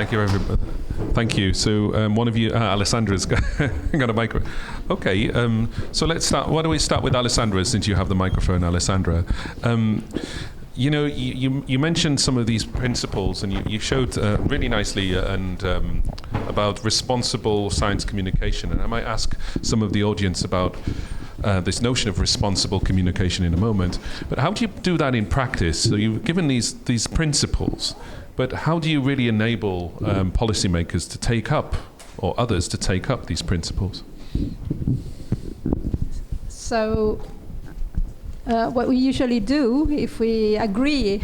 Thank you, everybody. Thank you. So one of you, Alessandra's got a microphone. Okay, so let's start. Why don't we start with Alessandra, since you have the microphone, Alessandra. You know, you mentioned some of these principles, and you showed really nicely about responsible science communication. And I might ask some of the audience about this notion of responsible communication in a moment. But how do you do that in practice? So you've given these principles, but how do you really enable policymakers to take up, or others to take up these principles? So what we usually do, if we agree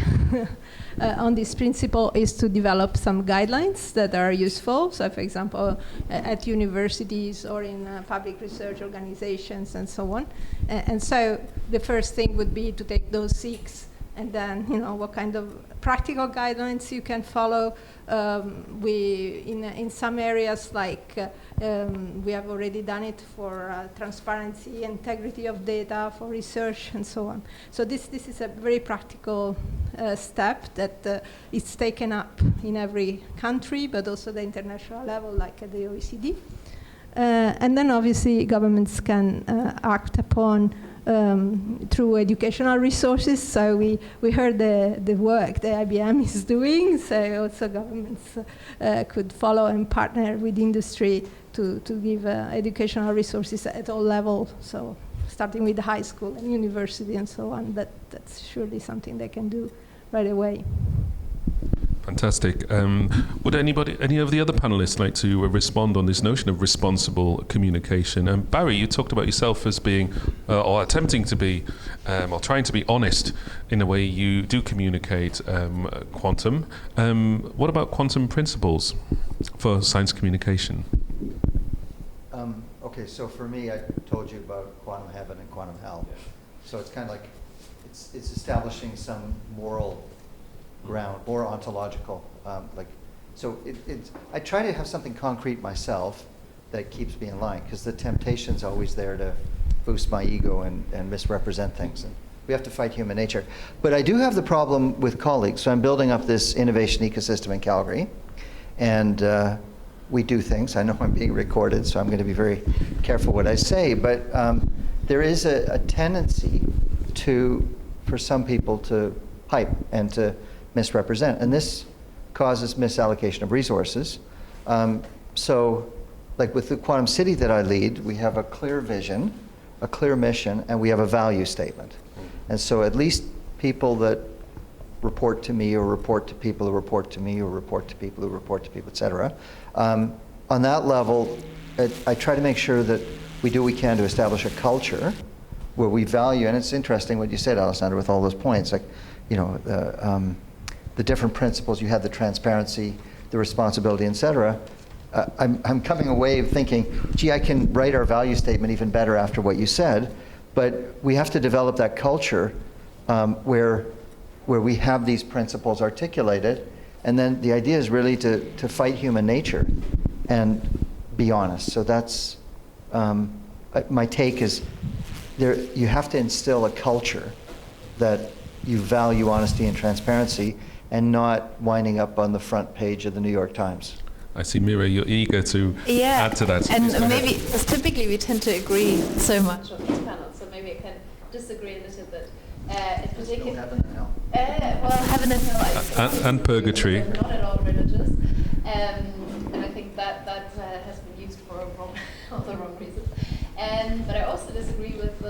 on this principle, is to develop some guidelines that are useful. So, for example, at universities or in public research organizations and so on. And so the first thing would be to take those 6 and then, you know, what kind of practical guidelines you can follow. In some areas, like we have already done it for transparency, integrity of data, for research, and so on. So this is a very practical step that is taken up in every country, but also the international level, like at the OECD. And then obviously governments can act upon through educational resources. So we heard the work the IBM is doing, so also governments could follow and partner with industry to give educational resources at all levels, so starting with the high school and university and so on. That's surely something they can do right away. Fantastic. Would any of the other panelists like to respond on this notion of responsible communication? Barry, you talked about yourself as being, or attempting to be, or trying to be honest in the way you do communicate quantum. What about quantum principles for science communication? Okay, so for me, I told you about quantum heaven and quantum hell. Yeah. So it's kind of like, it's establishing some moral ground, more ontological. I try to have something concrete myself that keeps me in line, because the temptation's always there to boost my ego and misrepresent things. And we have to fight human nature. But I do have the problem with colleagues. So I'm building up this innovation ecosystem in Calgary, and we do things. I know I'm being recorded, so I'm going to be very careful what I say. But there is a tendency for some people to hype and to misrepresent, and this causes misallocation of resources. So, like with the Quantum City that I lead, we have a clear vision, a clear mission, and we have a value statement. And so at least people that report to me, or report to people who report to me, or report to people who report to people, et cetera, on that level, I try to make sure that we do what we can to establish a culture where we value, and it's interesting what you said, Alessandra, with all those points, like, you know, the different principles. You had the transparency, the responsibility, et cetera. I'm coming away thinking, gee, I can write our value statement even better after what you said, but we have to develop that culture where we have these principles articulated, and then the idea is really to fight human nature and be honest. So that's, my take is, you have to instill a culture that you value honesty and transparency, and not winding up on the front page of the New York Times. I see, Mira, you're eager to add to that. And maybe, because typically we tend to agree so much on these panels, so maybe I can disagree a little bit. In particular, heaven and hell. Well, heaven and hell, and purgatory. Not at all religious, and I think that has been used for all the wrong reasons. But I also disagree with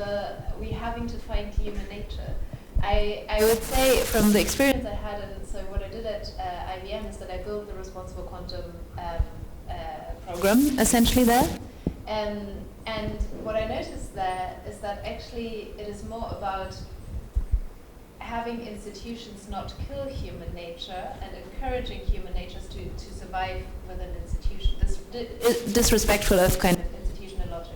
we having to find human nature. I would say, from the experience I had, so what I did at IBM is that I built the Responsible Quantum program, essentially there. And what I noticed there is that actually it is more about having institutions not kill human nature and encouraging human natures to survive within institution, disrespectful of kind of institutional logic.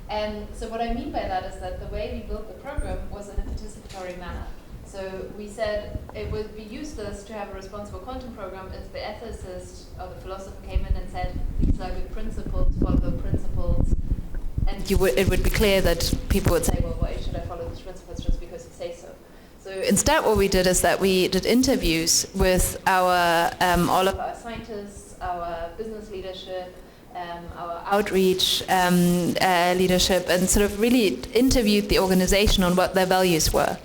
And so what I mean by that is that the way we built the program was in a participatory manner. So we said it would be useless to have a responsible quantum program if the ethicist or the philosopher came in and said, these are good principles, follow the principles. And it would be clear that people would say, well, why should I follow these principles just because you say so? So instead what we did is that we did interviews with our all of our scientists, our business leadership, our outreach leadership, and sort of really interviewed the organization on what their values were.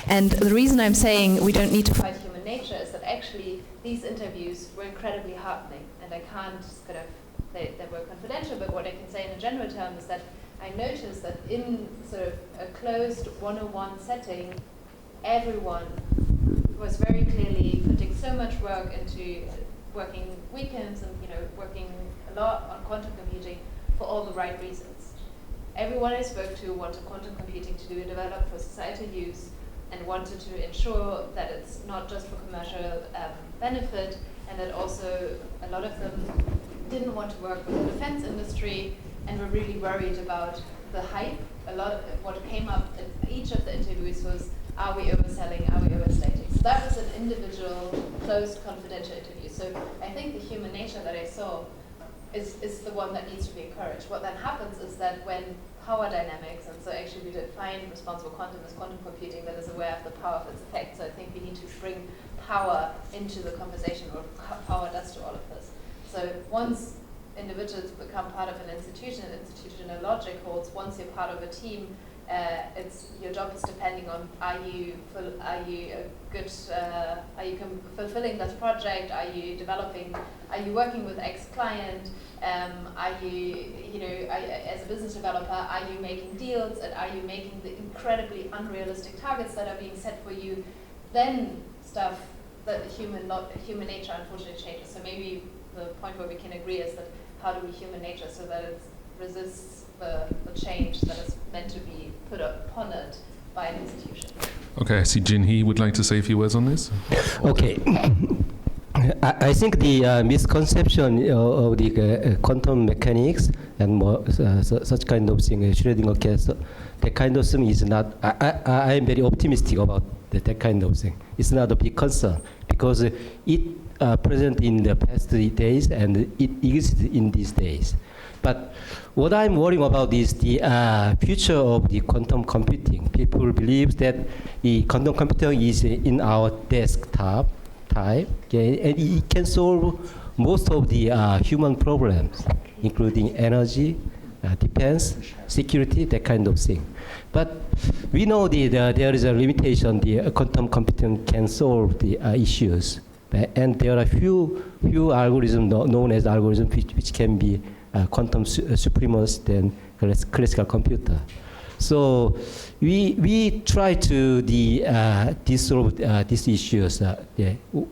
And the reason I'm saying we don't need to fight human nature is that actually these interviews were incredibly heartening, and I can't kind of, they were confidential, but what I can say in a general term is that I noticed that in sort of a closed 101 setting, everyone was very clearly putting so much work into working weekends and working a lot on quantum computing for all the right reasons. Everyone I spoke to wanted quantum computing to be developed for societal use and wanted to ensure that it's not just for commercial benefit, and that also a lot of them didn't want to work with the defense industry and were really worried about the hype. A lot of what came up in each of the interviews was, are we overselling, are we overstating? So that was an individual, closed, confidential interview. So I think the human nature that I saw is the one that needs to be encouraged. What then happens is that when power dynamics, and so actually we define responsible quantum as quantum computing that is aware of the power of its effects. So I think we need to bring power into the conversation, or power does to all of this. So once individuals become part of an institutional logic holds, once you're part of a team, it's your job is depending on are you fulfilling this project? Are you developing? Are you working with X client? Are you as a business developer, are you making deals, and are you making the incredibly unrealistic targets that are being set for you? Then stuff that human nature unfortunately changes. So maybe the point where we can agree is that how do we human nature so that it resists the change that is meant to be put upon it by an institution. Okay, I see Jin-hee would like to say a few words on this. Okay. I think the misconception of the quantum mechanics and more, such kind of thing, Schrödinger case, that kind of thing is not, I am very optimistic about that kind of thing. It's not a big concern because it present in the past days and it exists in these days. But what I'm worrying about is the future of the quantum computing. People believe that the quantum computer is in our desktop type, okay, and it can solve most of the human problems, including energy, defense, security, that kind of thing. But we know there is a limitation. The quantum computing can solve the issues, and there are few algorithms known as algorithms which can be quantum supremous than classical computer. So we try to dissolve these issues.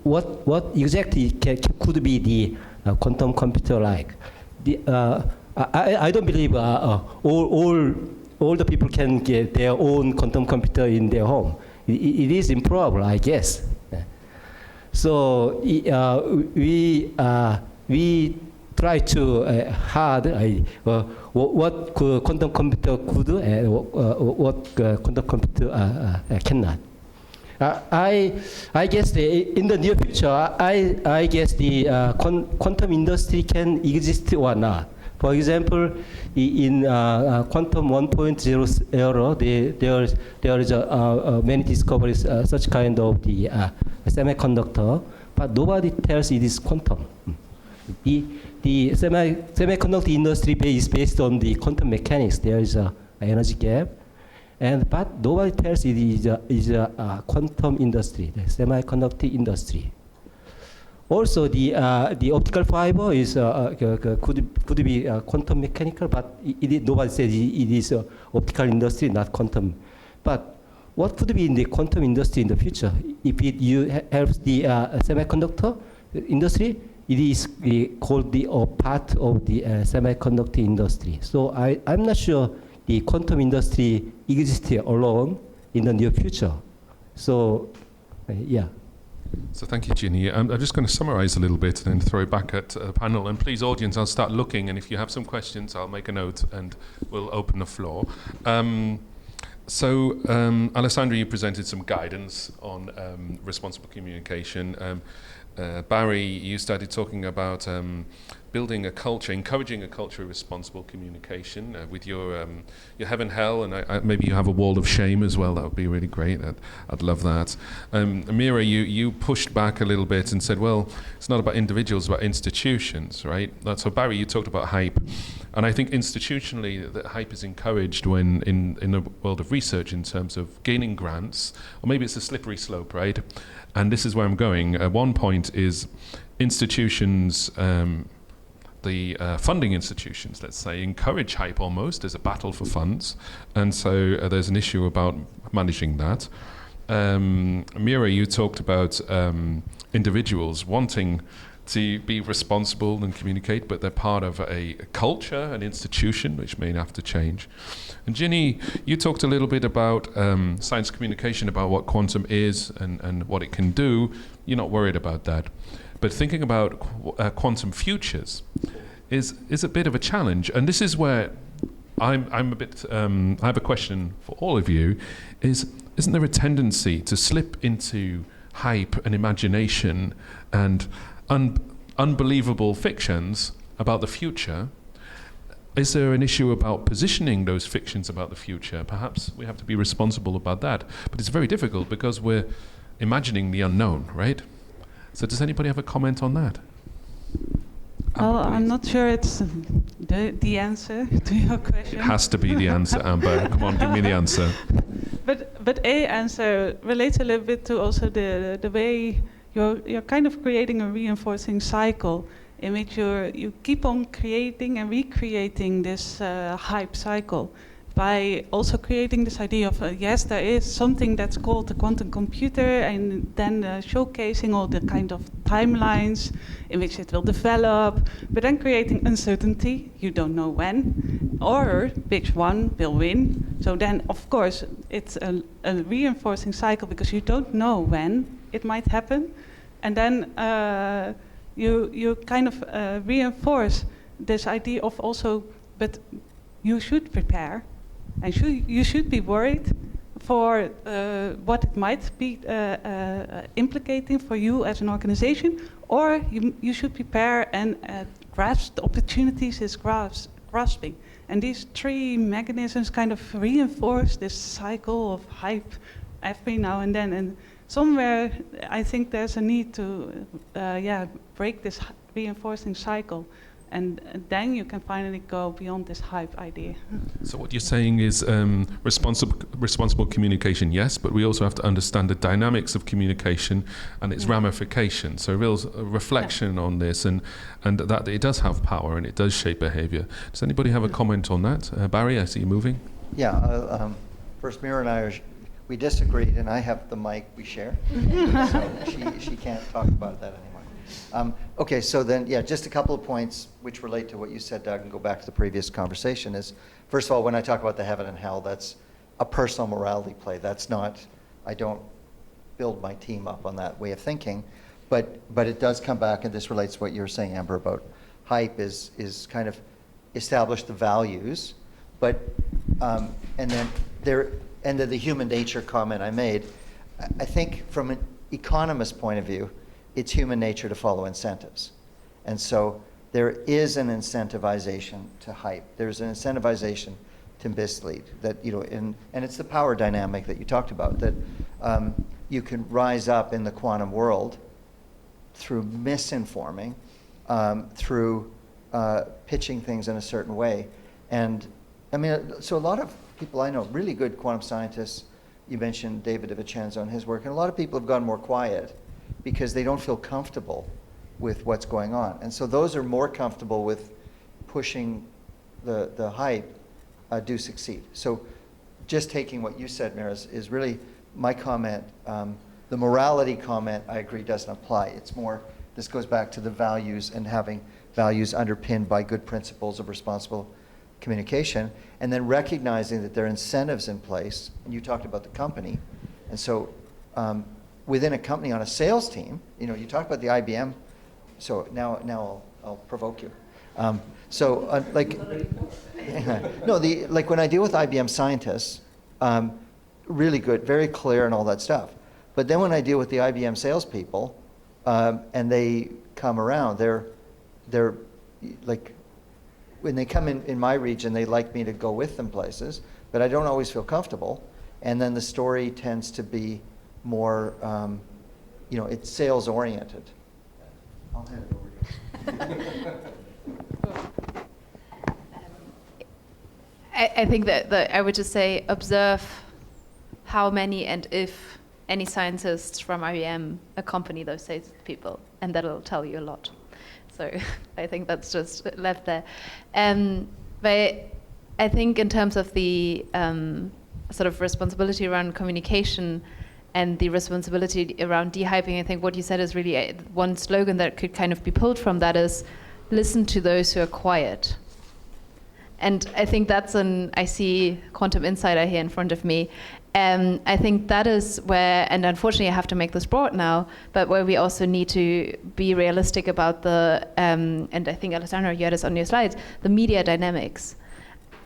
What exactly could be the quantum computer like? I don't believe all the people can get their own quantum computer in their home. It is improbable, I guess. So we try to hard what quantum computer could do and what quantum computer cannot. I guess in the near future, I guess the quantum industry can exist or not. For example, in quantum 1.0 era, there is many discoveries, such kind of the semiconductor, but nobody tells it is quantum. The semiconductor industry is based on the quantum mechanics. There is an energy gap, but nobody tells it is a quantum industry, the semiconductor industry. Also, the optical fiber is could be quantum mechanical, but nobody says it is optical industry, not quantum. But what could be in the quantum industry in the future? If it helps the semiconductor industry, it is called the part of the semiconductor industry. So I'm not sure the quantum industry exists alone in the near future. So, yeah. So thank you, Jin-hee. I'm just going to summarize a little bit and then throw it back at the panel. And please, audience, I'll start looking. And if you have some questions, I'll make a note and we'll open the floor. So, Alessandra, you presented some guidance on responsible communication. Barry, you started talking about building a culture, encouraging a culture of responsible communication with your heaven, hell, and maybe you have a wall of shame as well. That would be really great. I'd love that. Mira, you pushed back a little bit and said, well, it's not about individuals, it's about institutions, right? So Barry, you talked about hype. And I think institutionally that hype is encouraged when in the world of research in terms of gaining grants, or maybe it's a slippery slope, right? And this is where I'm going. One point is institutions, the funding institutions, let's say, encourage hype almost as a battle for funds. And so there's an issue about managing that. Mira, you talked about individuals wanting to be responsible and communicate, but they're part of a culture, an institution, which may have to change. And Ginny, you talked a little bit about science communication, about what quantum is and what it can do. You're not worried about that. But thinking about quantum futures is a bit of a challenge. And this is where I'm a bit, I have a question for all of you, isn't there a tendency to slip into hype and imagination and unbelievable fictions about the future? Is there an issue about positioning those fictions about the future? Perhaps we have to be responsible about that. But it's very difficult because we're imagining the unknown, right? So does anybody have a comment on that? Well, I'm not sure it's the answer to your question. It has to be the answer, Amber. Come on, give me the answer. But a answer relates a little bit to also the way you're kind of creating a reinforcing cycle in which you keep on creating and recreating this hype cycle by also creating this idea of yes, there is something that's called the quantum computer, and then showcasing all the kind of timelines in which it will develop, but then creating uncertainty. You don't know when or which one will win. So then, of course, it's a reinforcing cycle because you don't know when it might happen, and then you kind of reinforce this idea of also, but you should prepare. And you should be worried for what it might be implicating for you as an organization, or you should prepare and grasp the opportunities it's grasping. And these three mechanisms kind of reinforce this cycle of hype every now and then. And somewhere I think there's a need to break this reinforcing cycle. And then you can finally go beyond this hype idea. So what you're saying is responsible communication, yes, but we also have to understand the dynamics of communication and its ramifications. So a real reflection on this, and that it does have power and it does shape behavior. Does anybody have a comment on that? Barry, I see you moving. Yeah, first Mira and I we disagreed, and I have the mic we share, so she can't talk about that anymore. Okay, so then, just a couple of points which relate to what you said, Doug, and go back to the previous conversation is, first of all, when I talk about the heaven and hell, that's a personal morality play. That's not, I don't build my team up on that way of thinking, but it does come back, and this relates to what you were saying, Amber, about hype is kind of establish the values, but, and then the human nature comment I made, I think from an economist point of view, it's human nature to follow incentives. And so there is an incentivization to hype. There's an incentivization to mislead. That, and it's the power dynamic that you talked about, that you can rise up in the quantum world through misinforming, through pitching things in a certain way. And I mean, so a lot of people I know, really good quantum scientists, you mentioned David DiVincenzo and his work, and a lot of people have gone more quiet because they don't feel comfortable with what's going on. And so those are more comfortable with pushing the hype do succeed. So just taking what you said, Mira, is really my comment. The morality comment, I agree, doesn't apply. It's more, this goes back to the values and having values underpinned by good principles of responsible communication, and then recognizing that there are incentives in place. And you talked about the company. And so within a company on a sales team, you talk about the IBM, so now I'll provoke you. Like when I deal with IBM scientists, really good, very clear and all that stuff. But then when I deal with the IBM salespeople, and they come around. They're like, when they come in my region, they like me to go with them places, but I don't always feel comfortable. And then the story tends to be more, it's sales oriented. I'll hand it over to you. I think that I would just say, observe how many and if any scientists from IBM accompany those salespeople, and that'll tell you a lot. So I think that's just left there. But I think in terms of the sort of responsibility around communication and the responsibility around de-hyping, I think what you said is really one slogan that could kind of be pulled from that is, listen to those who are quiet. And I think that's I see Quantum Insider here in front of me. I think that is where, and unfortunately I have to make this broad now, but where we also need to be realistic about and I think Alessandro, you had this on your slides, the media dynamics.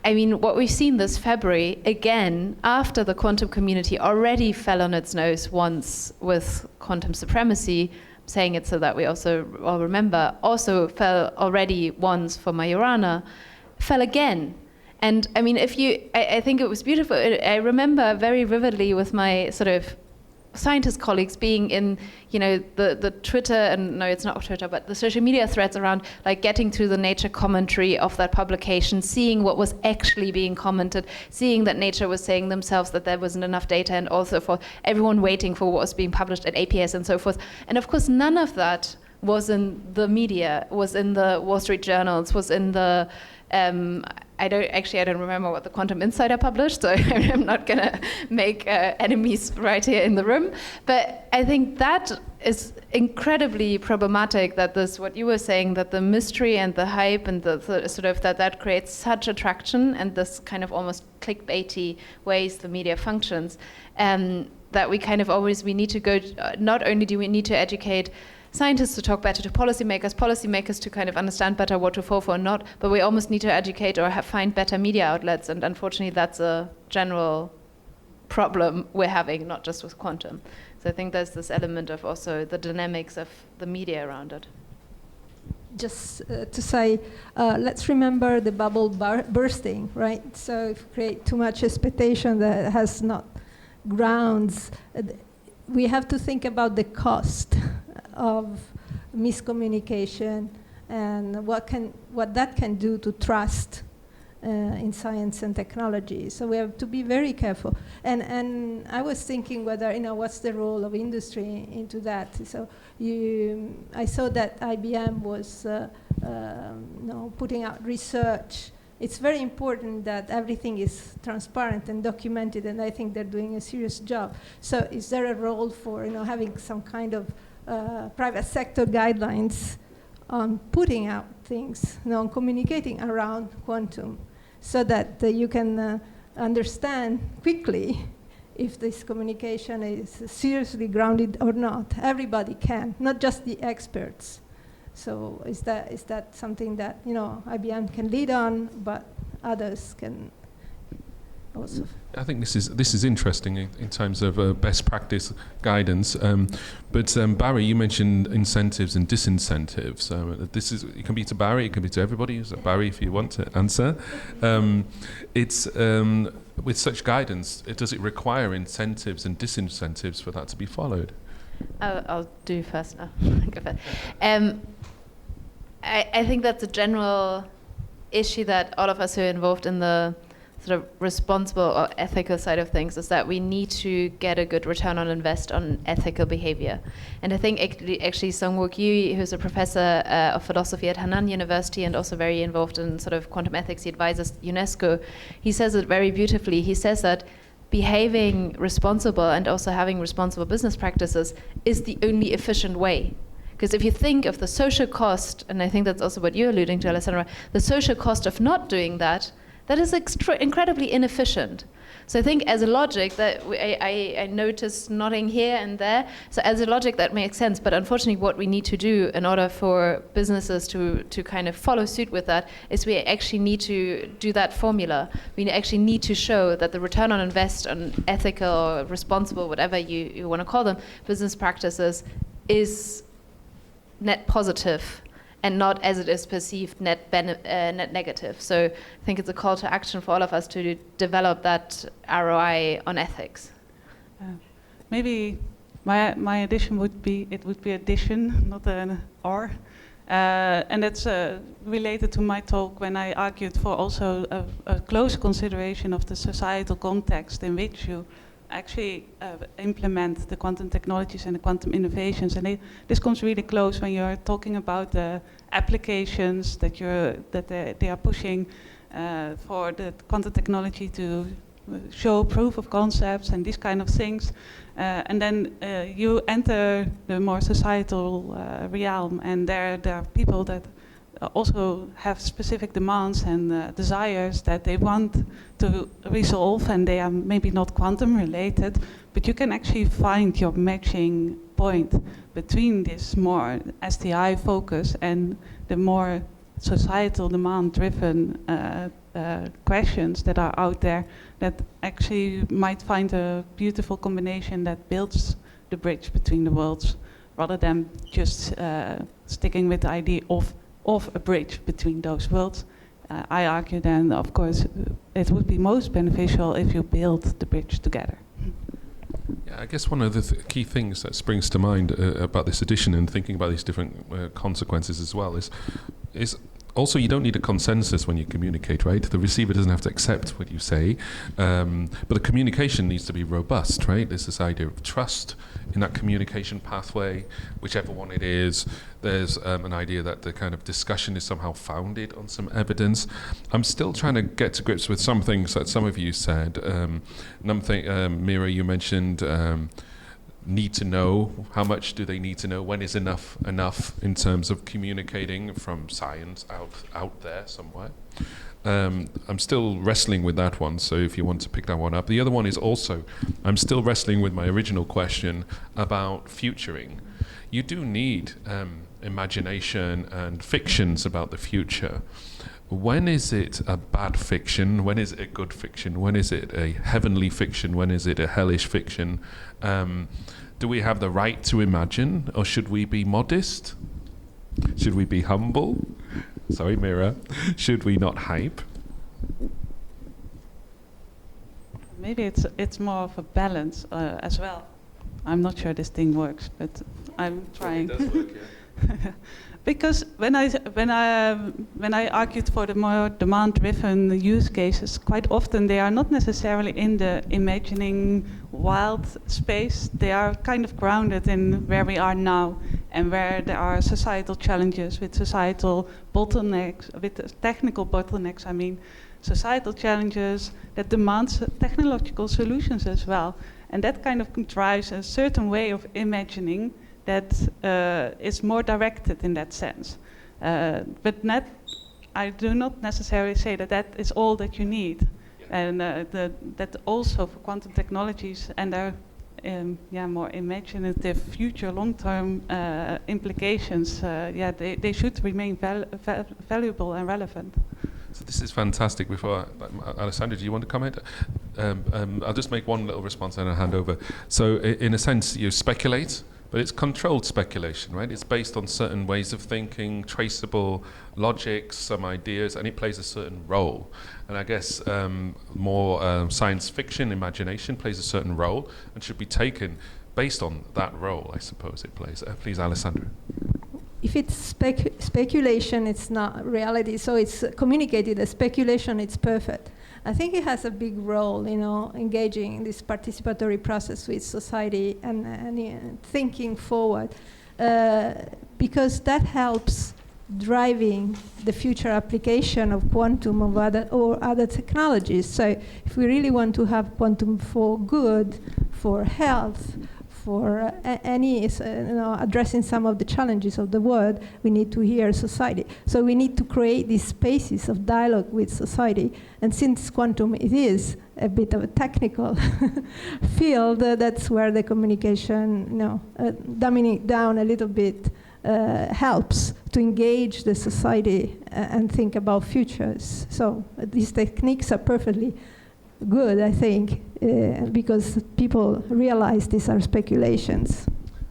I mean, what we've seen this February, again, after the quantum community already fell on its nose once with quantum supremacy, saying it so that we also all remember, also fell already once for Majorana, fell again. And I mean, I think it was beautiful. I remember very vividly with my sort of scientist colleagues being in, the Twitter, and no, it's not Twitter, but the social media threads around, like, getting through the Nature commentary of that publication, seeing what was actually being commented, seeing that Nature was saying themselves that there wasn't enough data, and also for everyone waiting for what was being published at APS and so forth. And of course, none of that was in the media, was in the Wall Street journals, was in the I don't remember what the Quantum Insider published, so I'm not going to make enemies right here in the room. But I think that is incredibly problematic, that what you were saying, that the mystery and the hype and the sort of that creates such attraction, and this kind of almost clickbaity ways the media functions, that we kind of we need to go, not only do we need to educate scientists to talk better to policymakers to kind of understand better what to fall for and not, but we almost need to educate or find better media outlets, and unfortunately that's a general problem we're having, not just with quantum. So I think there's this element of also the dynamics of the media around it. Just to say, let's remember the bubble bursting, right? So if we create too much expectation that has not grounds, we have to think about the cost of miscommunication and what that can do to trust in science and technology. So we have to be very careful. And I was thinking whether, what's the role of industry into that. So I saw that IBM was putting out research. It's very important that everything is transparent and documented, and I think they're doing a serious job. So is there a role for having some kind of private sector guidelines on putting out things, on communicating around quantum, so that you can understand quickly if this communication is seriously grounded or not? Everybody can, not just the experts. So is that something that IBM can lead on, but others can also? I think this is interesting in terms of best practice guidance. But Barry, you mentioned incentives and disincentives. It can be to Barry, it can be to everybody. So Barry, if you want to answer, it's with such guidance, does it require incentives and disincentives for that to be followed? I'll do first now. I think that's a general issue that all of us who are involved in the sort of responsible or ethical side of things is that we need to get a good return on invest on ethical behavior. And I think actually Sung-Wook Yoo, who's a professor of philosophy at Hanan University and also very involved in sort of quantum ethics, he advises UNESCO, he says it very beautifully. He says that behaving responsible and also having responsible business practices is the only efficient way. Because if you think of the social cost, and I think that's also what you're alluding to, Alessandra, the social cost of not doing that, that is incredibly inefficient. So I think as a logic that I notice nodding here and there, so as a logic that makes sense, but unfortunately what we need to do in order for businesses to kind of follow suit with that is we actually need to do that formula. We actually need to show that the return on invest on ethical or responsible, whatever you want to call them, business practices is net positive and not as it is perceived net negative. So I think it's a call to action for all of us to develop that ROI on ethics. Maybe my addition would be, it would be addition, not an or. And that's related to my talk when I argued for also a close consideration of the societal context in which you actually implement the quantum technologies and the quantum innovations. And this comes really close when you're talking about the applications that they are pushing for the quantum technology to show proof of concepts and these kind of things. And then you enter the more societal realm, and there are people that also have specific demands and desires that they want to resolve, and they are maybe not quantum related, but you can actually find your matching point between this more STI focus and the more societal demand-driven questions that are out there, that actually might find a beautiful combination that builds the bridge between the worlds, rather than just sticking with the idea of a bridge between those worlds. I argue then, of course, it would be most beneficial if you build the bridge together. Yeah, I guess one of the key things that springs to mind about this edition and thinking about these different consequences as well is also, you don't need a consensus when you communicate, right? The receiver doesn't have to accept what you say, but the communication needs to be robust, right? There's this idea of trust in that communication pathway, whichever one it is. There's an idea that the kind of discussion is somehow founded on some evidence. I'm still trying to get to grips with some things that some of you said. Mira, you mentioned need to know. How much do they need to know? When is enough in terms of communicating from science out there somewhere? I'm still wrestling with that one, so if you want to pick that one up. The other one is also, I'm still wrestling with my original question about futuring. You do need imagination and fictions about the future. When is it a bad fiction? When is it a good fiction? When is it a heavenly fiction? When is it a hellish fiction? Do we have the right to imagine, or should we be modest? Should we be humble? Sorry, Mira. Should we not hype? Maybe it's more of a balance as well. I'm not sure this thing works, but I'm trying. It does work, yeah. Because when I argued for the more demand-driven use cases, quite often they are not necessarily in the imagining wild space. They are kind of grounded in where we are now, and where there are societal challenges with societal bottlenecks, with technical bottlenecks. I mean, societal challenges that demands technological solutions as well, and that kind of drives a certain way of imagining that is more directed in that sense. But I do not necessarily say that is all that you need. Yeah. And that also for quantum technologies and their more imaginative future long-term implications, they should remain valuable and relevant. So this is fantastic. Before, Alessandra, do you want to comment? I'll just make one little response and I'll hand over. So in a sense, you speculate, but it's controlled speculation, right? It's based on certain ways of thinking, traceable logics, some ideas, and it plays a certain role. And I guess more science fiction, imagination plays a certain role and should be taken based on that role, I suppose it plays. Please, Alessandra. If it's speculation, it's not reality. So it's communicated as speculation, it's perfect. I think it has a big role, engaging in this participatory process with society and thinking forward, because that helps driving the future application of quantum or other technologies. So if we really want to have quantum for good, for health, for addressing some of the challenges of the world, we need to hear society. So we need to create these spaces of dialogue with society. And since quantum, it is a bit of a technical field, that's where the communication, dumbing it down a little bit, helps to engage the society and think about futures. So these techniques are perfectly good, I think, because people realize these are speculations.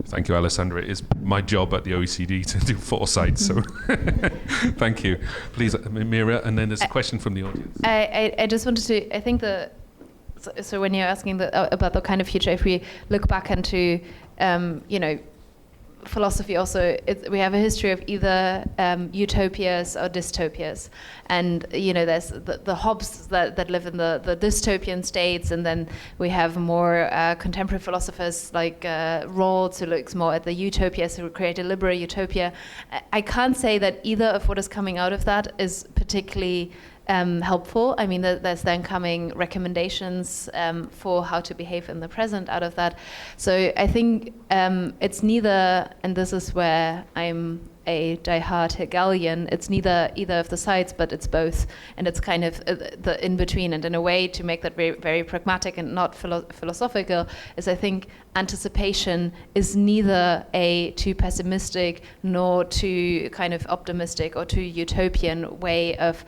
Thank you, Alessandra. It is my job at the OECD to do foresight, so thank you. Please, Mira, and then there's a question from the audience. I just wanted to, I think so when you're asking about the kind of future, if we look back into, philosophy also, we have a history of either utopias or dystopias. And, there's the Hobbes that live in the dystopian states, and then we have more contemporary philosophers like Rawls, who looks more at the utopias, who create a liberal utopia. I can't say that either of what is coming out of that is particularly helpful. I mean, there's then coming recommendations for how to behave in the present out of that. So I think it's neither, and this is where I'm a diehard Hegelian, it's neither either of the sides, but it's both, and it's kind of the in-between. And in a way, to make that very, very pragmatic and not philosophical, is I think anticipation is neither a too pessimistic nor too kind of optimistic or too utopian way of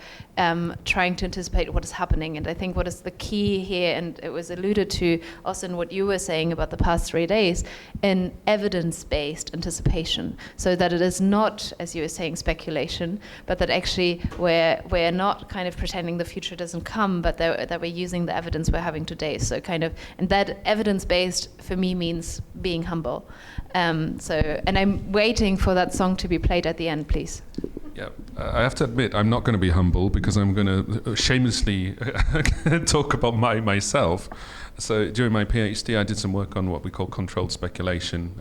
trying to anticipate what is happening. And I think what is the key here, and it was alluded to also in what you were saying about the past 3 days, in evidence-based anticipation, so that it is not, as you were saying, speculation, but that actually we're not kind of pretending the future doesn't come, but that we're using the evidence we're having today. So kind of, and that evidence-based for me means being humble. And I'm waiting for that song to be played at the end, please. Yeah, I have to admit, I'm not going to be humble because I'm going to shamelessly talk about myself. So during my PhD, I did some work on what we call controlled speculation,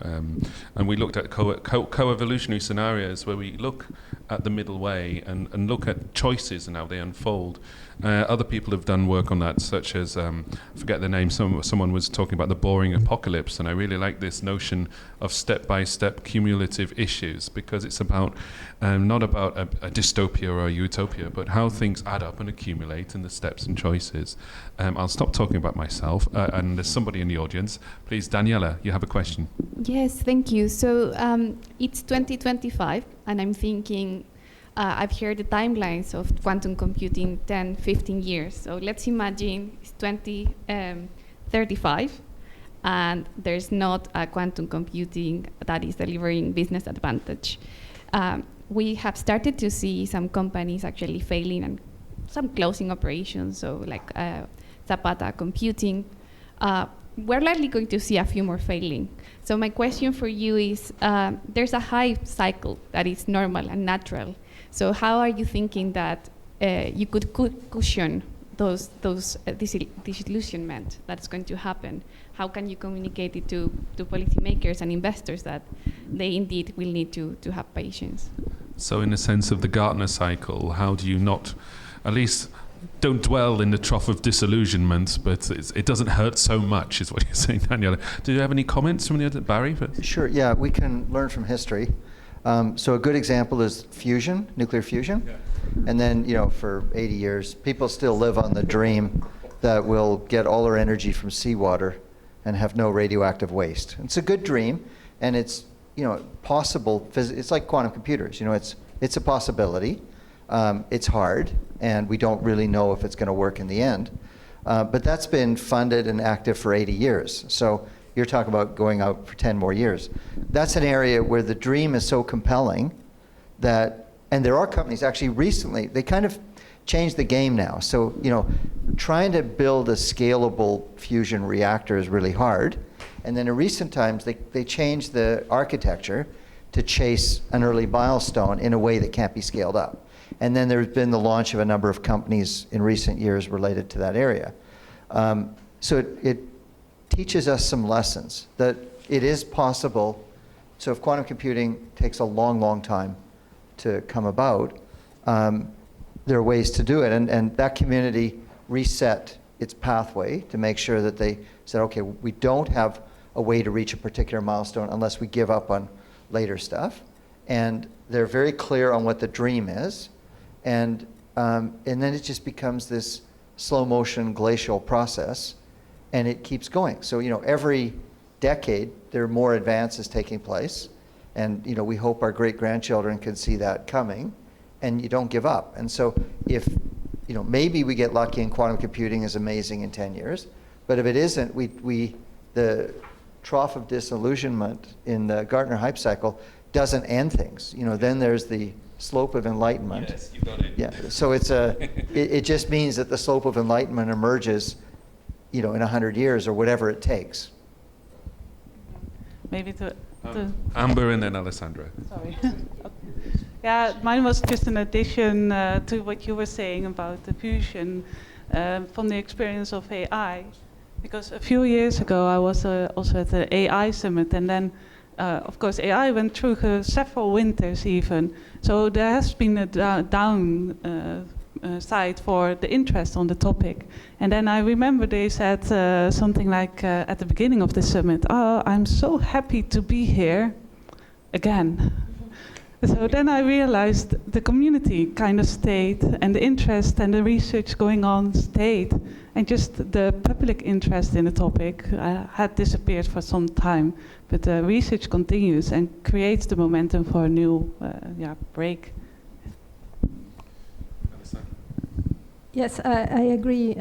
and we looked at co-evolutionary scenarios where we look at the middle way and look at choices and how they unfold. Other people have done work on that, such as, I forget the name, someone was talking about the boring apocalypse, and I really like this notion of step-by-step cumulative issues, because it's about not about a dystopia or a utopia, but how things add up and accumulate in the steps and choices. I'll stop talking about myself, and there's somebody in the audience. Please, Daniela, you have a question. Yes, thank you. So it's 2025, and I'm thinking, I've heard the timelines of quantum computing 10, 15 years. So let's imagine it's 2035, and there's not a quantum computing that is delivering business advantage. We have started to see some companies actually failing and some closing operations, so like Zapata Computing. We're likely going to see a few more failing. So my question for you is, there's a hype cycle that is normal and natural. So how are you thinking that you could cushion those disillusionment that's going to happen? How can you communicate it to policymakers and investors that they indeed will need to have patience? So in the sense of the Gartner cycle, how do you not, at least don't dwell in the trough of disillusionment, but it doesn't hurt so much, is what you're saying, Daniela. Do you have any comments from the other, Barry? Sure, yeah, we can learn from history. So a good example is fusion, nuclear fusion. Yeah. And then, for 80 years, people still live on the dream that we'll get all our energy from seawater and have no radioactive waste. It's a good dream, and it's, possible. It's like quantum computers. It's a possibility. It's hard, and we don't really know if it's going to work in the end. But that's been funded and active for 80 years. So you're talking about going out for 10 more years. That's an area where the dream is so compelling that, and there are companies actually recently, they kind of changed the game now. So, trying to build a scalable fusion reactor is really hard. And then in recent times, they changed the architecture to chase an early milestone in a way that can't be scaled up. And then there's been the launch of a number of companies in recent years related to that area. So it teaches us some lessons that it is possible. So if quantum computing takes a long, long time to come about, there are ways to do it. And that community reset its pathway to make sure that they said, okay, we don't have a way to reach a particular milestone unless we give up on later stuff. And they're very clear on what the dream is. And then it just becomes this slow motion glacial process, and it keeps going. So, every decade, there are more advances taking place. And, we hope our great-grandchildren can see that coming, and you don't give up. And so if, maybe we get lucky and quantum computing is amazing in 10 years, but if it isn't, the trough of disillusionment in the Gartner hype cycle doesn't end things. Then there's the slope of enlightenment. Yes, you got it. Yeah, so it just means that the slope of enlightenment emerges, in 100 years or whatever it takes. Maybe to Amber and then Alessandra. sorry. Yeah, mine was just an addition to what you were saying about the fusion from the experience of AI. Because a few years ago, I was also at the AI summit, and then, of course, AI went through several winters even. So there has been a downside for the interest on the topic. And then I remember they said something like at the beginning of the summit, "Oh, I'm so happy to be here again." So then I realized the community kind of stayed, and the interest and the research going on stayed, and just the public interest in the topic had disappeared for some time. But the research continues and creates the momentum for a new break. Yes, I agree.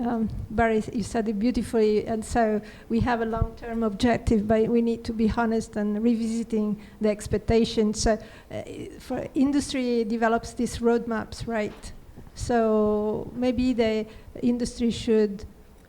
Barry, you said it beautifully. And so we have a long-term objective, but we need to be honest and revisiting the expectations. For industry develops these roadmaps, right? So maybe the industry should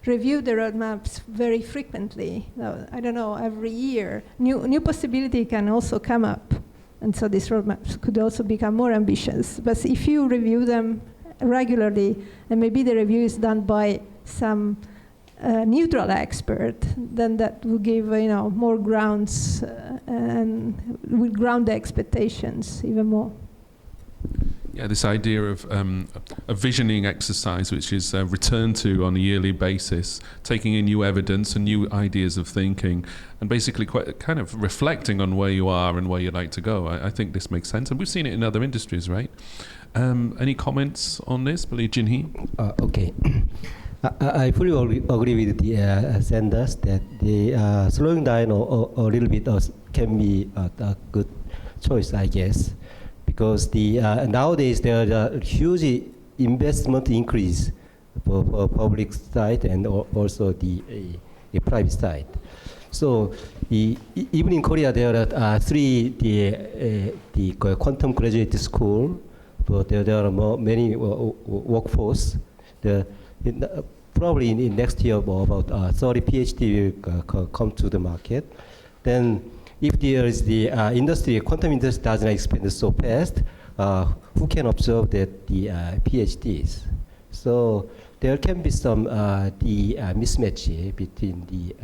review the roadmaps very frequently. I don't know, every year. New possibility can also come up. And so these roadmaps could also become more ambitious. But if you review them regularly, and maybe the review is done by some neutral expert, then that will give more grounds and will ground the expectations even more. Yeah, this idea of a visioning exercise, which is returned to on a yearly basis, taking in new evidence and new ideas of thinking, and basically quite kind of reflecting on where you are and where you'd like to go. I think this makes sense, and we've seen it in other industries, right? Any comments on this, Billy Jinhee? Okay. I fully agree with the Sanders that the slowing down a little bit can be a good choice, I guess, because nowadays there is a huge investment increase for public side and also the private side. So even in Korea there are three the quantum graduate school. But there are many workforce. Probably in next year, about 30 PhD will come to the market. Then, if there is the industry, quantum industry doesn't expand so fast, who can absorb the PhDs? So there can be some the mismatch between the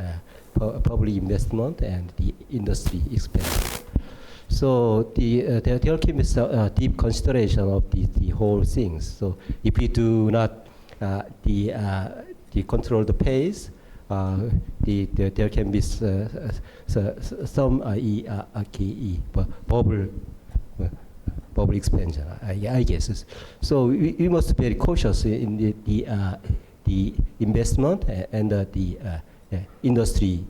public investment and the industry expansion. So there can be some deep consideration of the whole things. So if you do not control the pace, there can be some bubble expansion, I guess. So we must be very cautious in the investment and the industry,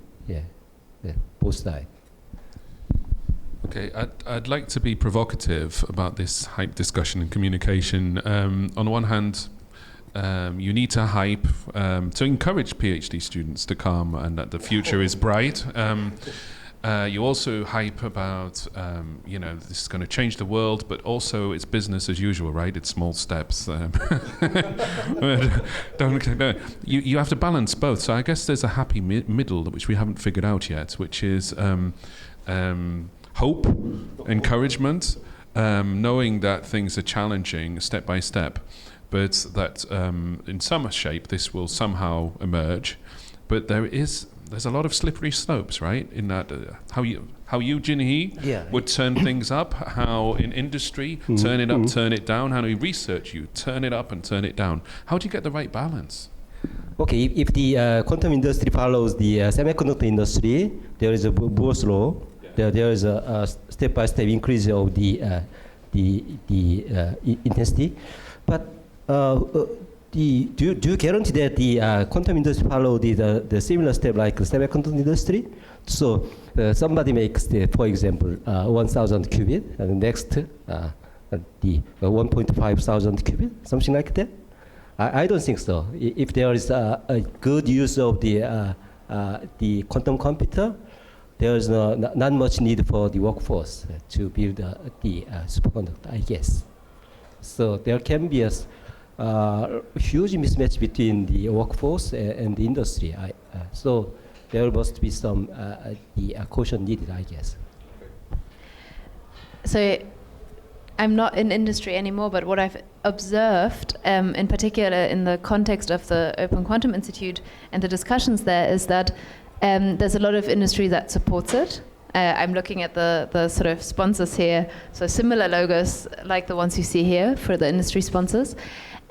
both sides. Okay, I'd like to be provocative about this hype discussion and communication. On the one hand, you need to hype to encourage PhD students to come and that the future is bright. You also hype about, this is going to change the world, but also it's business as usual, right? It's small steps. You have to balance both. So I guess there's a happy middle which we haven't figured out yet, which is hope, encouragement, knowing that things are challenging step by step, but that in some shape this will somehow emerge. But there's a lot of slippery slopes, right? In that how you Jinhee would turn things up, how in industry turn it up, turn it down, how do we research you turn it up and turn it down? How do you get the right balance? Okay, if the quantum industry follows the semiconductor industry, there is a Moore's law. There is a step-by-step increase of the intensity, but do you guarantee that the quantum industry follow the similar step like the semiconductor industry? So somebody makes for example 1,000 qubit, and next the 1.5 thousand qubit, something like that. I don't think so. If there is a good use of the quantum computer, there's not much need for the workforce to build the superconductor, I guess. So there can be a huge mismatch between the workforce and the industry. So there must be some the caution needed, I guess. So I'm not in industry anymore, but what I've observed, in particular in the context of the Open Quantum Institute and the discussions there, is that there's a lot of industry that supports it. I'm looking at the sort of sponsors here, so similar logos like the ones you see here for the industry sponsors.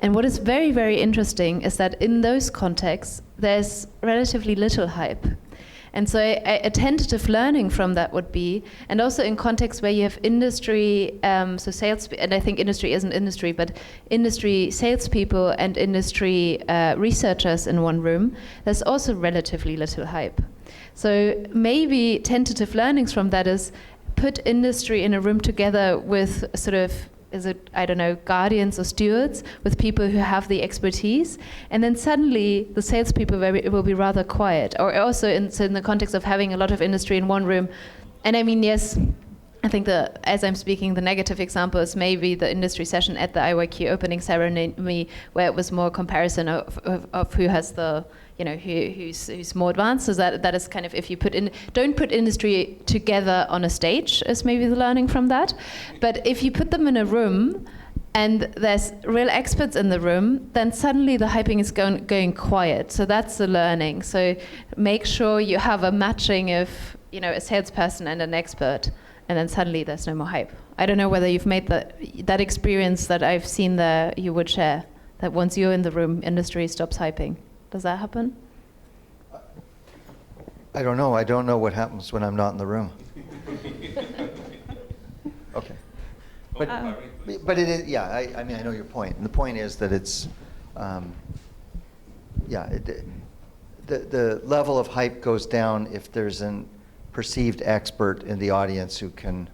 And what is very, very interesting is that in those contexts, there's relatively little hype. And so a tentative learning from that would be, and also in contexts where you have industry, so sales, and I think industry isn't industry, but industry salespeople and industry researchers in one room, there's also relatively little hype. So maybe tentative learnings from that is put industry in a room together with sort of, is it, I don't know, guardians or stewards, with people who have the expertise, and then suddenly the salespeople will be rather quiet. Or also in the context of having a lot of industry in one room. And I mean, yes, I think as I'm speaking, the negative example is maybe the industry session at the IYQ opening ceremony, where it was more comparison of who has the, you know, who's more advanced. So that is kind of, if you don't put industry together on a stage, is maybe the learning from that. But if you put them in a room and there's real experts in the room, then suddenly the hyping is going quiet. So that's the learning. So make sure you have a matching of, you know, a salesperson and an expert, and then suddenly there's no more hype. I don't know whether you've made that experience that I've seen there you would share, that once you're in the room, industry stops hyping. Does that happen? I don't know. I don't know what happens when I'm not in the room. Okay. But it is, yeah, I mean, I know your point. And the point is that it's, the level of hype goes down if there's an perceived expert in the audience who can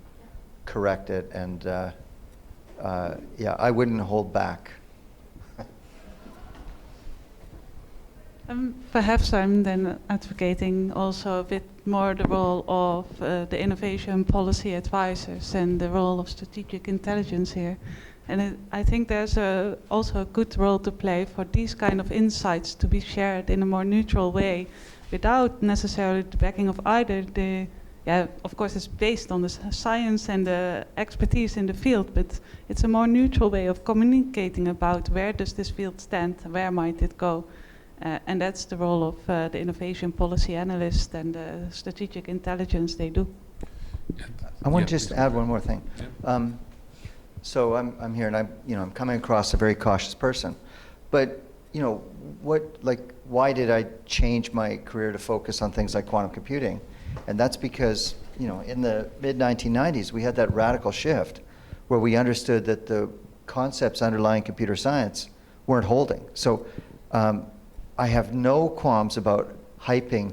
correct it. And I wouldn't hold back. Perhaps I'm then advocating also a bit more the role of the innovation policy advisors and the role of strategic intelligence here. And I think there's also a good role to play for these kind of insights to be shared in a more neutral way, without necessarily the backing of either the, of course it's based on the science and the expertise in the field, but it's a more neutral way of communicating about where does this field stand, where might it go. And that's the role of the innovation policy analyst and the strategic intelligence they do. I want to just add one more thing. Yeah. So I'm here, and I'm coming across a very cautious person, but why did I change my career to focus on things like quantum computing? And that's because in the mid-1990s we had that radical shift where we understood that the concepts underlying computer science weren't holding. So I have no qualms about hyping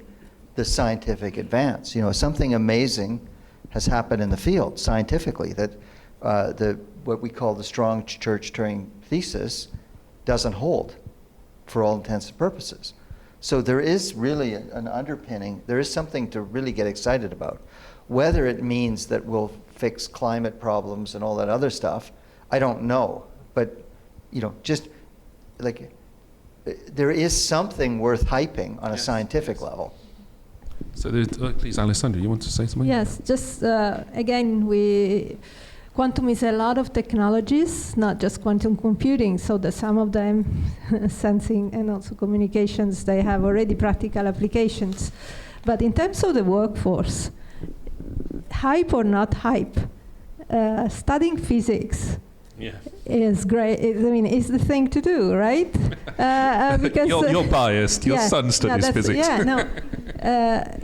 the scientific advance. Something amazing has happened in the field scientifically, that what we call the strong Church-Turing thesis doesn't hold for all intents and purposes. So there is really an underpinning, there is something to really get excited about. Whether it means that we'll fix climate problems and all that other stuff, I don't know. But just like, there is something worth hyping on a scientific level. So please, Alessandra, you want to say something? Yes, just again, quantum is a lot of technologies, not just quantum computing, so that some of them, sensing and also communications, they have already practical applications. But in terms of the workforce, hype or not hype, studying physics is great. It's the thing to do, right? Because you're biased. Your son studies physics.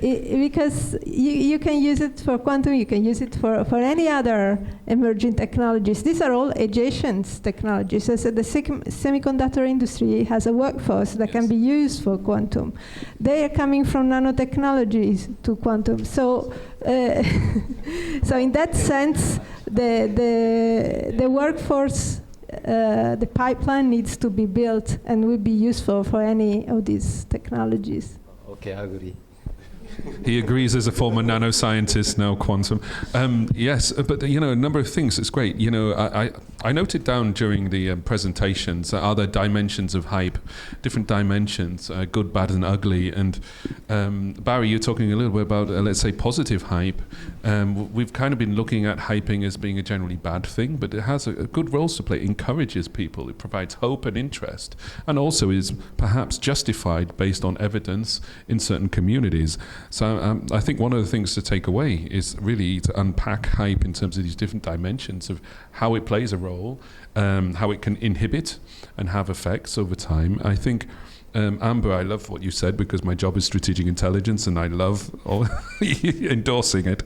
Because you can use it for quantum, you can use it for any other emerging technologies. These are all adjacent technologies. So the semiconductor industry has a workforce that can be used for quantum. They are coming from nanotechnologies to quantum. So, so in that sense, the workforce, the pipeline needs to be built and will be useful for any of these technologies. Okay, I agree. He agrees as a former nanoscientist, now quantum. Yes, but a number of things. It's great. I noted down during the presentations, are there dimensions of hype, different dimensions, good, bad, and ugly. And Barry, you're talking a little bit about, let's say, positive hype. We've kind of been looking at hyping as being a generally bad thing, but it has a good role to play. It encourages people. It provides hope and interest, and also is perhaps justified based on evidence in certain communities. So I think one of the things to take away is really to unpack hype in terms of these different dimensions of how it plays a role, how it can inhibit and have effects over time. I think, Amber, I love what you said because my job is strategic intelligence and I love endorsing it.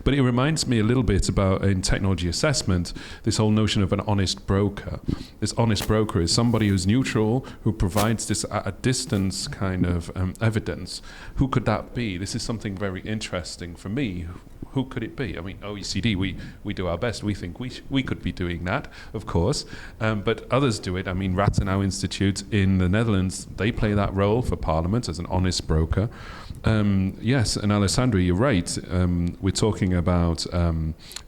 But it reminds me a little bit about, in technology assessment, this whole notion of an honest broker. This honest broker is somebody who's neutral, who provides this at a distance kind of evidence. Who could that be? This is something very interesting for me. Who could it be? I mean, OECD, we do our best. We think we could be doing that, of course, but others do it. I mean, Rathenau Institute in the Netherlands, they play that role for Parliament as an honest broker. Yes, and Alessandra, you're right. We're talking about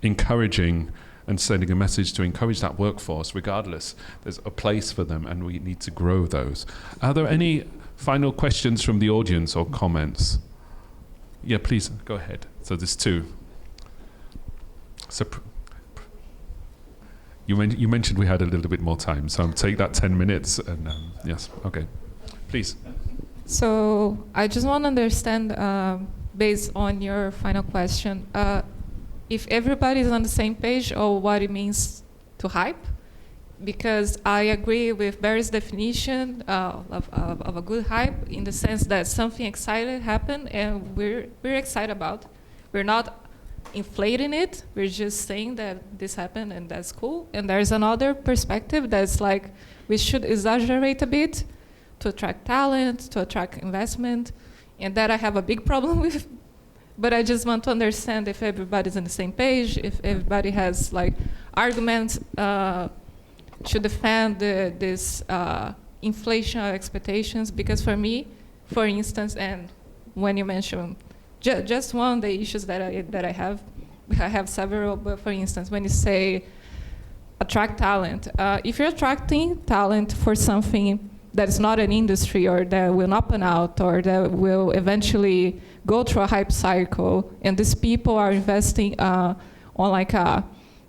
encouraging and sending a message to encourage that workforce, regardless. There's a place for them, and we need to grow those. Are there any final questions from the audience or comments? Yeah, please, go ahead. So there's two. So you mentioned we had a little bit more time, so I'll take that 10 minutes. And yes, okay, please. So I just want to understand, based on your final question, if everybody is on the same page or what it means to hype, because I agree with Barry's definition of a good hype in the sense that something exciting happened and we're excited about. We're not inflating it, we're just saying that this happened and that's cool. And there's another perspective that's like we should exaggerate a bit to attract talent, to attract investment, and that I have a big problem with. But I just want to understand if everybody's on the same page, if everybody has like arguments to defend this inflation expectations, because for me, for instance, and when you mention just one of the issues that I have several, but for instance, when you say attract talent, if you're attracting talent for something that is not an industry or that will not pan out or that will eventually go through a hype cycle, and these people are investing on like a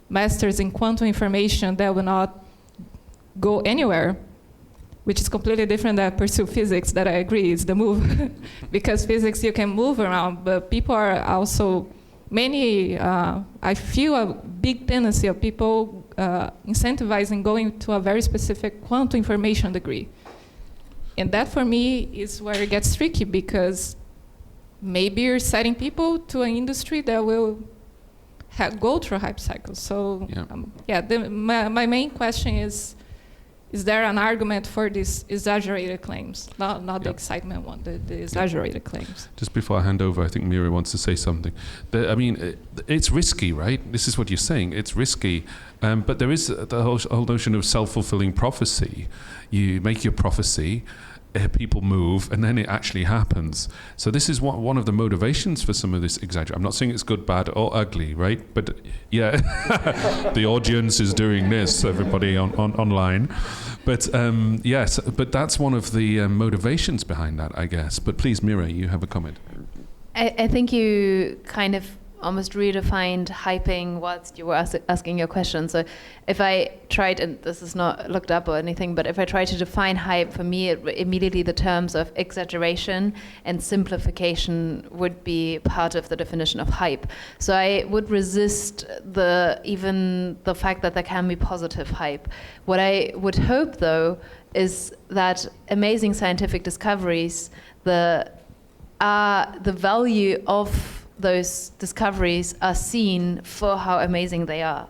master's in quantum information that will not go anywhere, which is completely different than pursue physics, that I agree is the move. Because physics you can move around, but people are also, I feel a big tendency of people incentivizing going to a very specific quantum information degree. And that for me is where it gets tricky, because maybe you're setting people to an industry that will go through a hype cycle. So my main question is there an argument for these exaggerated claims? Not the excitement one, the exaggerated claims. Just before I hand over, I think Mira wants to say something. It's risky, right? This is what you're saying. It's risky. But there is the whole notion of self-fulfilling prophecy. You make your prophecy, people move, and then it actually happens. So this is one of the motivations for some of this exaggeration. I'm not saying it's good, bad, or ugly, right? But yeah, the audience is doing this, everybody online. But yes, but that's one of the motivations behind that, I guess. But please, Mira, you have a comment. I think you kind of almost redefined hyping whilst you were asking your question. So if I tried, and this is not looked up or anything, but if I try to define hype, for me, immediately the terms of exaggeration and simplification would be part of the definition of hype. So I would resist even the fact that there can be positive hype. What I would hope, though, is that amazing scientific discoveries, the value of those discoveries are seen for how amazing they are,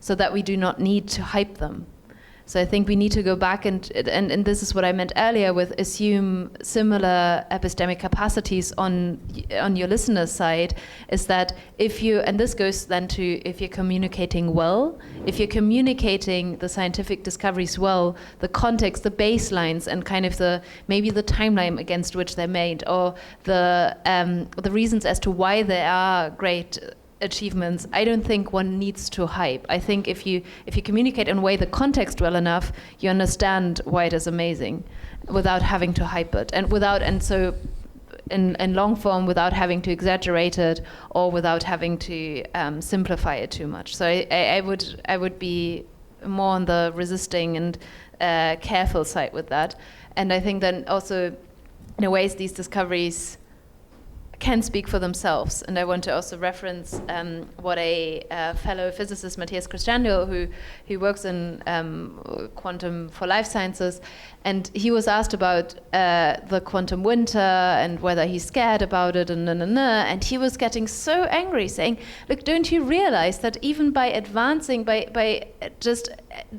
so that we do not need to hype them. So I think we need to go back and this is what I meant earlier with assume similar epistemic capacities on your listener's side, is that if you, and this goes then to if you're communicating well, if you're communicating the scientific discoveries well, the context, the baselines, and kind of maybe the timeline against which they're made, or the reasons as to why there are great achievements, I don't think one needs to hype. I think if you communicate and weigh the context well enough, you understand why it is amazing, without having to hype it, and so in long form, without having to exaggerate it, or without having to simplify it too much. So I would be more on the resisting and careful side with that. And I think then also, in a ways, these discoveries can speak for themselves. And I want to also reference what a fellow physicist, Matthias Christianio, who works in quantum for life sciences, and he was asked about the quantum winter and whether he's scared about it, and he was getting so angry, saying, look, don't you realize that even by advancing, by just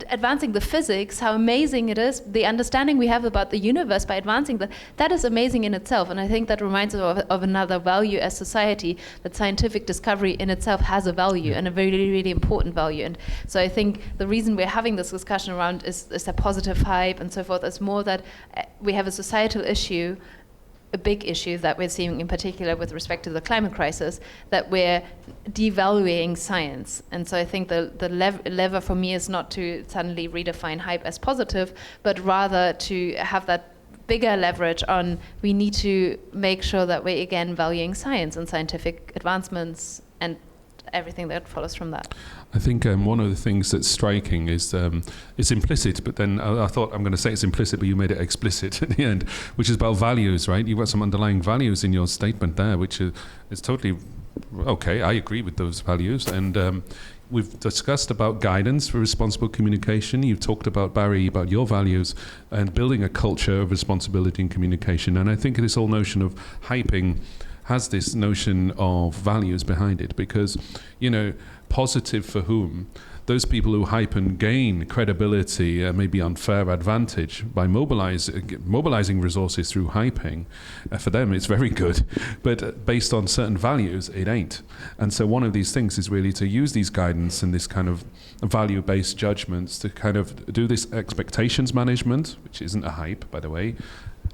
advancing the physics, how amazing it is, the understanding we have about the universe, by advancing that is amazing in itself. And I think that reminds us of another value as society, that scientific discovery in itself has a value, and a very, really important value. And so I think the reason we're having this discussion around is a positive hype and so forth, is more that we have a societal issue, a big issue that we're seeing in particular with respect to the climate crisis, that we're devaluing science. And so I think the lever for me is not to suddenly redefine hype as positive, but rather to have that bigger leverage on, we need to make sure that we're again valuing science and scientific advancements and everything that follows from that. I think one of the things that's striking is it's implicit, but then I thought I'm going to say it's implicit, but you made it explicit at the end, which is about values, right? You've got some underlying values in your statement there, which is totally okay. I agree with those values, and we've discussed about guidance for responsible communication. You've talked about, Barry, about your values and building a culture of responsibility in communication. And I think this whole notion of hyping has this notion of values behind it, because, positive for whom? Those people who hype and gain credibility, maybe unfair advantage by mobilizing resources through hyping, for them it's very good, but based on certain values, it ain't. And so one of these things is really to use these guidance and this kind of value-based judgments to kind of do this expectations management, which isn't a hype, by the way.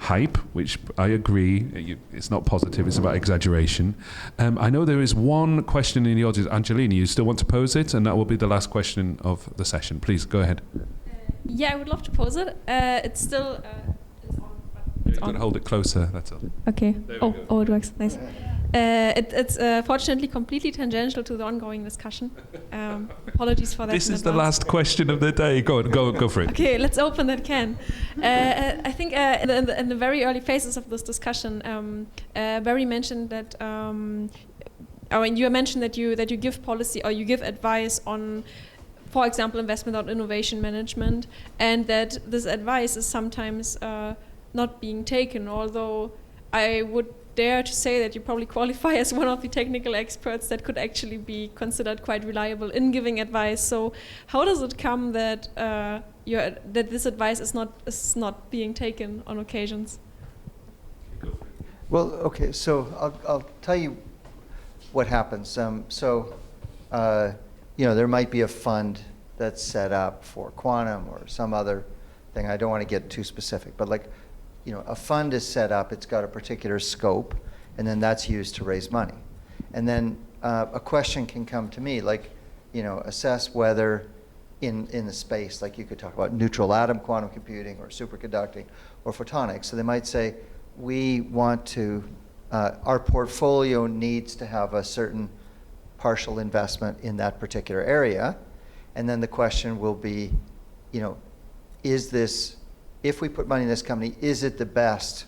Hype, which I agree, it's not positive, it's about exaggeration. I know there is one question in the audience. Angelina, you still want to pose it? And that will be the last question of the session. Please, go ahead. Yeah, I would love to pose it. It's still... it's on. You've got to hold it closer, that's all. Okay. Oh, it works. Nice. It's fortunately completely tangential to the ongoing discussion. Apologies for that. This is the last question of the day. Go for it. Okay, let's open that can. I think in the very early phases of this discussion, Barry mentioned that, you mentioned that you give policy, or you give advice on, for example, investment or innovation management, and that this advice is sometimes not being taken, although I would dare to say that you probably qualify as one of the technical experts that could actually be considered quite reliable in giving advice. So how does it come that that this advice is not being taken on occasions? Well, okay, so I'll tell you what happens. There might be a fund that's set up for quantum or some other thing. I don't want to get too specific, but a fund is set up, it's got a particular scope, and then that's used to raise money. And then a question can come to me, assess whether in the space, you could talk about neutral atom quantum computing or superconducting or photonics. So they might say, we want to, our portfolio needs to have a certain partial investment in that particular area. And then the question will be, is this, if we put money in this company, is it the best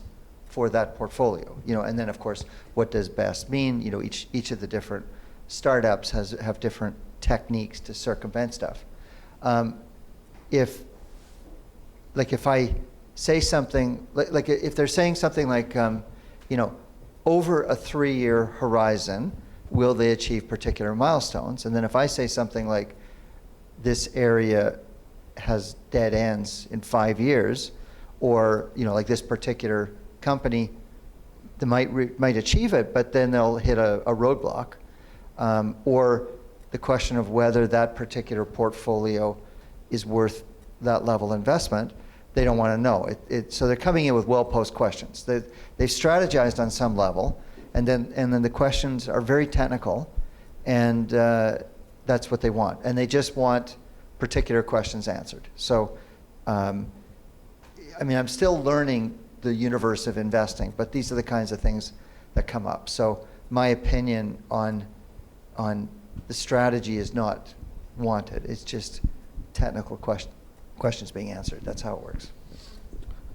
for that portfolio? And then of course, what does best mean? Each of the different startups have different techniques to circumvent stuff. If I say something, if they're saying something like, over a 3-year horizon, will they achieve particular milestones? And then if I say something like, this area has dead ends in 5 years, or like this particular company, they might achieve it, but then they'll hit a roadblock, or the question of whether that particular portfolio is worth that level of investment. They don't want to know. So they're coming in with well-posed questions. They've strategized on some level, and then the questions are very technical, and that's what they want. And they just want particular questions answered. So, I'm still learning the universe of investing, but these are the kinds of things that come up. So my opinion on the strategy is not wanted. It's just technical questions being answered. That's how it works.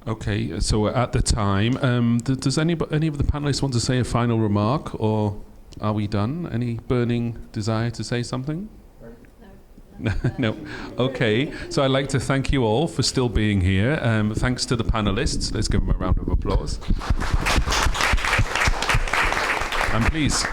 Okay, so we're at the time. Does any of the panelists want to say a final remark, or are we done? Any burning desire to say something? No. Okay, so I'd like to thank you all for still being here. Thanks to the panelists. Let's give them a round of applause. And please,